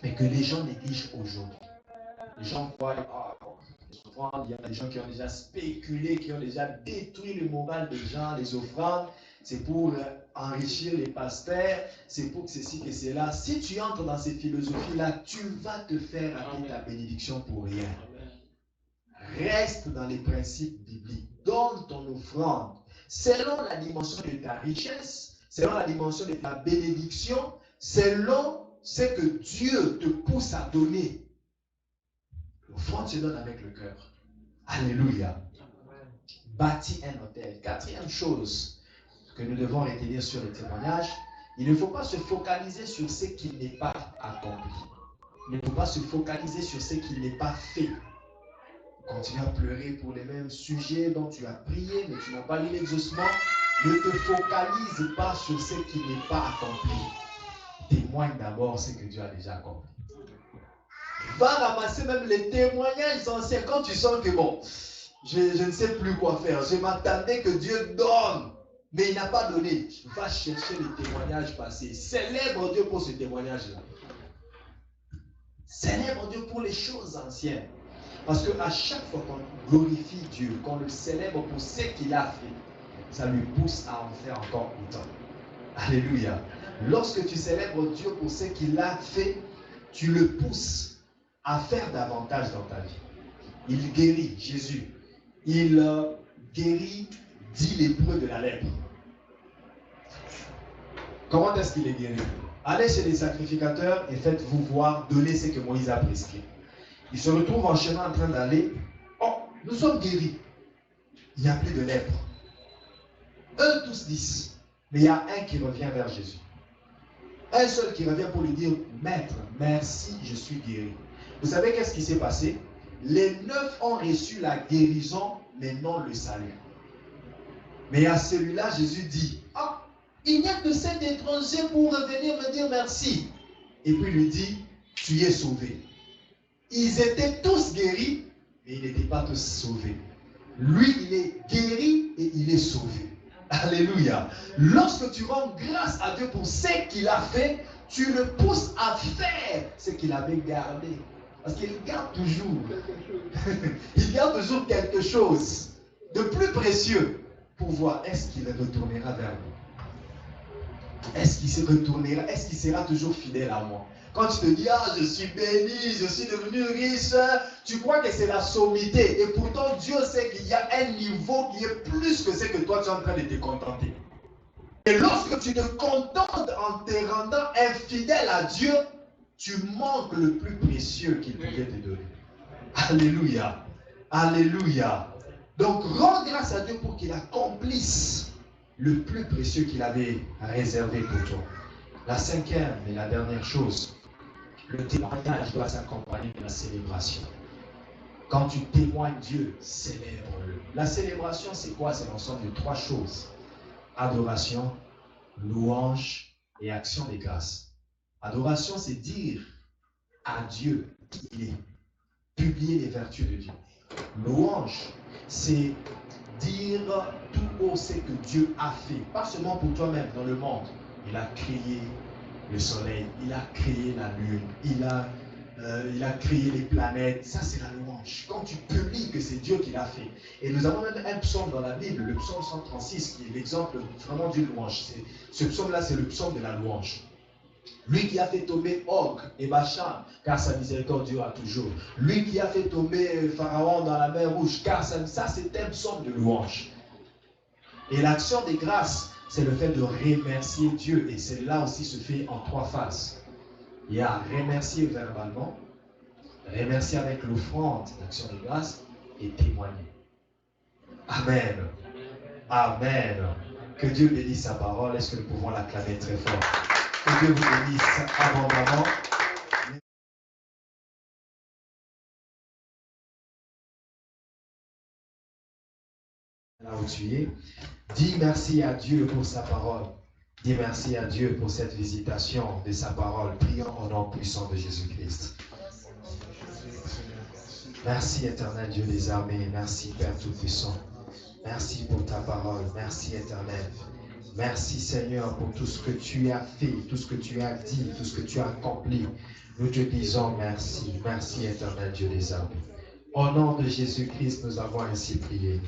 mais que les gens négligent aujourd'hui. Les gens croient, les offrandes, il y a des gens qui ont déjà spéculé, qui ont déjà détruit le moral des gens, les offrandes, c'est pour enrichir les pasteurs, c'est pour que ceci et cela. Si tu entres dans ces philosophies-là, tu vas te faire rater ta bénédiction pour rien. Reste dans les principes bibliques. Donne ton offrande selon la dimension de ta richesse, selon la dimension de ta bénédiction, selon ce que Dieu te pousse à donner. L'offrande se donne avec le cœur. Alléluia. Bâtis un hôtel. Quatrième chose que nous devons retenir sur le témoignage, il ne faut pas se focaliser sur ce qui n'est pas accompli. Il ne faut pas se focaliser sur ce qui n'est pas fait. Continue à pleurer pour les mêmes sujets dont tu as prié, mais tu n'as pas lu l'exaucement. Ne te focalise pas sur ce qui n'est pas accompli. Témoigne d'abord ce que Dieu a déjà accompli. Va ramasser même les témoignages anciens quand tu sens que bon, je ne sais plus quoi faire. Je m'attendais que Dieu donne, mais il n'a pas donné. Va chercher les témoignages passés. Célèbre Dieu pour ce témoignage-là. Célèbre Dieu pour les choses anciennes. Parce qu'à chaque fois qu'on glorifie Dieu, qu'on le célèbre pour ce qu'il a fait, ça lui pousse à en faire encore autant. Alléluia. Lorsque tu célèbres Dieu pour ce qu'il a fait, tu le pousses à faire davantage dans ta vie. Il guérit, Jésus. Il guérit 10 lépreux de la lèpre. Comment est-ce qu'il est guéri? Allez chez les sacrificateurs et faites-vous voir, donnez ce que Moïse a prescrit. Il se retrouve en chemin en train d'aller. Oh, nous sommes guéris. Il n'y a plus de lèpre. Eux tous disent. Mais il y a un qui revient vers Jésus. Un seul qui revient pour lui dire, Maître, merci, je suis guéri. Vous savez qu'est-ce qui s'est passé? Les 9 ont reçu la guérison, mais non le salut. Mais à celui-là, Jésus dit, ah, il n'y a que cet étranger pour revenir me dire merci. Et puis il lui dit, tu es sauvé. Ils étaient tous guéris, mais ils n'étaient pas tous sauvés. Lui, il est guéri et il est sauvé. Alléluia. Lorsque tu rends grâce à Dieu pour ce qu'il a fait, tu le pousses à faire ce qu'il avait gardé. Parce qu'il garde toujours. Il garde toujours quelque chose de plus précieux pour voir est-ce qu'il retournera vers nous. Est-ce qu'il se retournera? Est-ce qu'il sera toujours fidèle à moi? Quand tu te dis, ah, je suis béni, je suis devenu riche, tu crois que c'est la sommité. Et pourtant, Dieu sait qu'il y a un niveau qui est plus que ce que toi, tu es en train de te contenter. Et lorsque tu te contentes en te rendant infidèle à Dieu, tu manques le plus précieux qu'il pouvait te donner. Alléluia. Alléluia. Donc, rends grâce à Dieu pour qu'il accomplisse le plus précieux qu'il avait réservé pour toi. La cinquième et la dernière chose, le témoignage doit s'accompagner de la célébration. Quand tu témoignes Dieu, célèbre-le. La célébration, c'est quoi? C'est l'ensemble de 3 choses. Adoration, louange et action des grâces. Adoration, c'est dire à Dieu qui il est. Publier les vertus de Dieu. Louange, c'est dire tout haut ce que Dieu a fait. Pas seulement pour toi-même dans le monde. Il a créé le soleil, il a créé la lune, il a créé les planètes. Ça, c'est la louange. Quand tu publies que c'est Dieu qui l'a fait. Et nous avons même un psaume dans la Bible, le psaume 136, qui est l'exemple vraiment d'une louange. Ce psaume-là, c'est le psaume de la louange. Lui qui a fait tomber Og et Bachan, car sa miséricorde dure toujours. Lui qui a fait tomber Pharaon dans la mer Rouge, car ça c'est un psaume de louange. Et l'action des grâces, c'est le fait de remercier Dieu. Et cela aussi se fait en 3 phases. Il y a remercier verbalement, remercier avec l'offrande d'action de grâce et témoigner. Amen. Amen. Que Dieu bénisse sa parole. Est-ce que nous pouvons l'acclamer très fort? Que Dieu vous bénisse abondamment. Là où tu es, dis merci à Dieu pour sa parole. Dis merci à Dieu pour cette visitation de sa parole. Prions au nom puissant de Jésus-Christ. Merci éternel Dieu des armées. Merci Père Tout-Puissant. Merci pour ta parole. Merci éternel. Merci Seigneur pour tout ce que tu as fait, tout ce que tu as dit, tout ce que tu as accompli. Nous te disons merci. Merci éternel Dieu des armées. Au nom de Jésus-Christ, nous avons ainsi prié.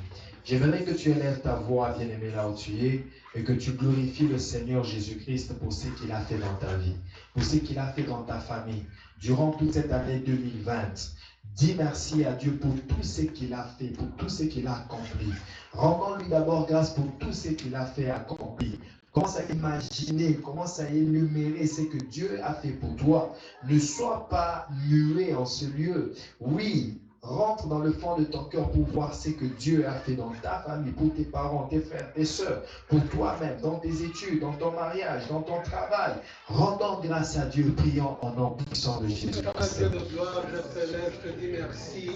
J'aimerais que tu élèves ta voix, bien-aimé, là où tu es, et que tu glorifies le Seigneur Jésus-Christ pour ce qu'il a fait dans ta vie, pour ce qu'il a fait dans ta famille, durant toute cette année 2020. Dis merci à Dieu pour tout ce qu'il a fait, pour tout ce qu'il a accompli. Rendons-lui d'abord grâce pour tout ce qu'il a fait accompli. Commence à imaginer, commence à énumérer ce que Dieu a fait pour toi. Ne sois pas muet en ce lieu. Oui, rentre dans le fond de ton cœur pour voir ce que Dieu a fait dans ta famille, pour tes parents, tes frères, tes soeurs, pour toi-même, dans tes études, dans ton mariage, dans ton travail. Rendons grâce à Dieu, prions en nom puissant de Jésus. Dieu de gloire, je t'élève, je te dis merci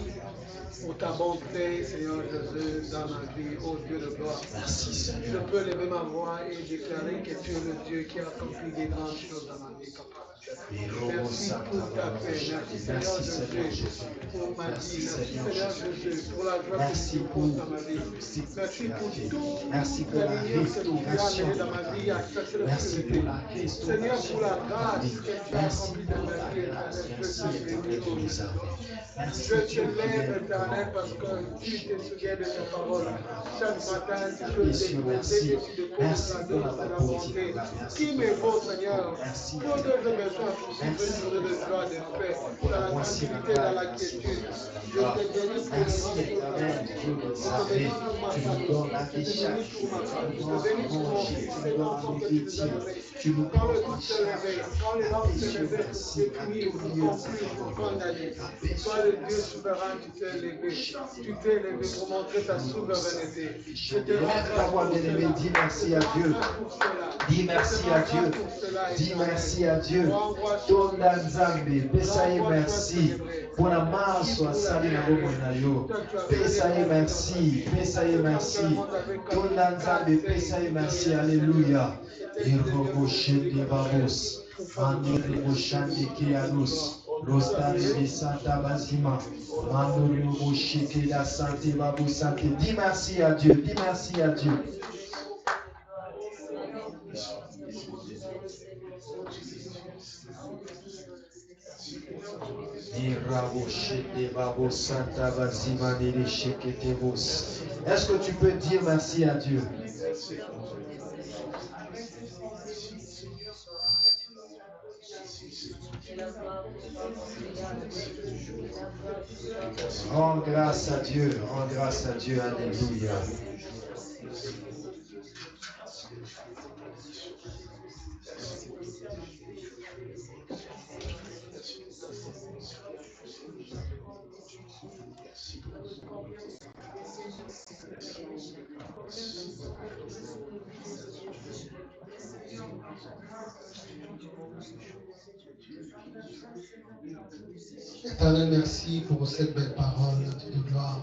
pour ta bonté, Seigneur Jésus, dans ma vie, ô Dieu de gloire. Merci, Seigneur. Je peux lever ma voix et déclarer que tu es le Dieu qui a accompli des grandes choses dans ma vie, papa. Merci pour ta paix, merci Seigneur Jésus pour ma vie, merci Seigneur Jésus pour la joie que tu poses dans ma vie, merci pour toute la lumière que tu as amenée dans ma vie à chercher la pureté. Seigneur, pour la grâce que tu as accomplie dans ma vie, je te lève éternel parce que tu te souviens de ta parole. Chaque matin, tu peux déposer et tu déposes la dose de la bonté. Qui me vaut, Seigneur, tout ce que j'ai besoin pour souffrir de joie, de paix, dans la tranquillité, dans la quiétude. Je te bénis pour le tu nous quand le doute se levait, quand les langues se levaient pour détruire, pour conclure, pour condamner, toi le Dieu souverain, tu t'es élevé. Tu t'es élevé pour montrer ta souveraineté. Je te rends grâce bien-aimé, dis merci à Dieu. Dis merci à Dieu. Dis merci à Dieu. Tonda Nzambe, Pesaye merci. Pour la marche, Sali na bomo na yo. Pesaye merci. Pesaye merci. Tonda Nzambe, Pesaye merci. Alléluia. Iroboshende babos. Mandori boshande kianos. Rostare de Santa Basima. Mandori boshike da santé babou santé. Dis merci à Dieu. Dis merci à Dieu. Est-ce que tu peux dire merci à Dieu? Rends grâce à Dieu, rends grâce à Dieu, alléluia. Éternel, merci pour cette belle parole de gloire.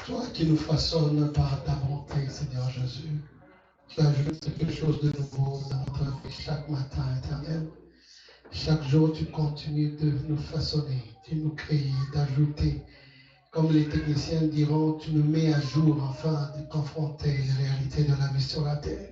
Toi qui nous façonnes par ta bonté, Seigneur Jésus, tu ajoutes quelque chose de nouveau dans notre vie chaque matin, Éternel. Chaque jour, tu continues de nous façonner, de nous créer, d'ajouter. Comme les techniciens diront, tu nous mets à jour afin de confronter les réalités de la vie sur la terre.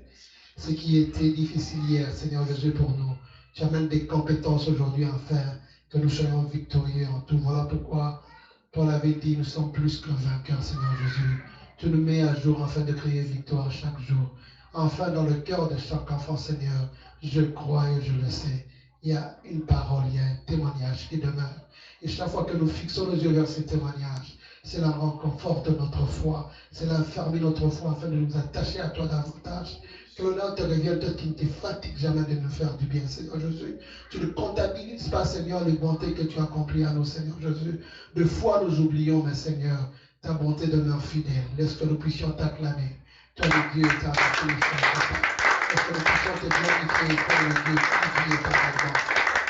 Ce qui était difficile hier, Seigneur Jésus, pour nous, tu amènes des compétences aujourd'hui afin que nous soyons victorieux en tout. Voilà pourquoi Paul avait dit, nous sommes plus qu'un vainqueur, Seigneur Jésus. Tu nous mets à jour afin de créer victoire chaque jour. Enfin, dans le cœur de chaque enfant, Seigneur, je crois et je le sais, il y a une parole, il y a un témoignage qui demeure. Et chaque fois que nous fixons nos yeux vers ce témoignage, cela conforte notre foi, cela affermit notre foi afin de nous attacher à toi davantage. Que l'honneur te revienne, toi qui ne te fatigues jamais de nous faire du bien, Seigneur Jésus. Tu ne comptabilises pas, Seigneur, les bontés que tu as accomplies à nous, Seigneur Jésus. De fois nous oublions, mais Seigneur, ta bonté demeure fidèle. Laisse que nous puissions t'acclamer. Toi, le Dieu, ta bonté. Parce que nous puissions te glorifier, éternel Dieu, tu vis éternellement.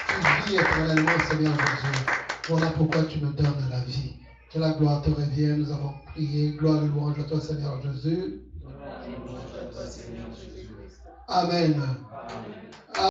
Tu vis éternellement, Seigneur Jésus. Voilà pourquoi tu nous donnes la vie. Que la gloire te revienne. Nous avons prié. Gloire et louange à toi, Seigneur Jésus. Amen.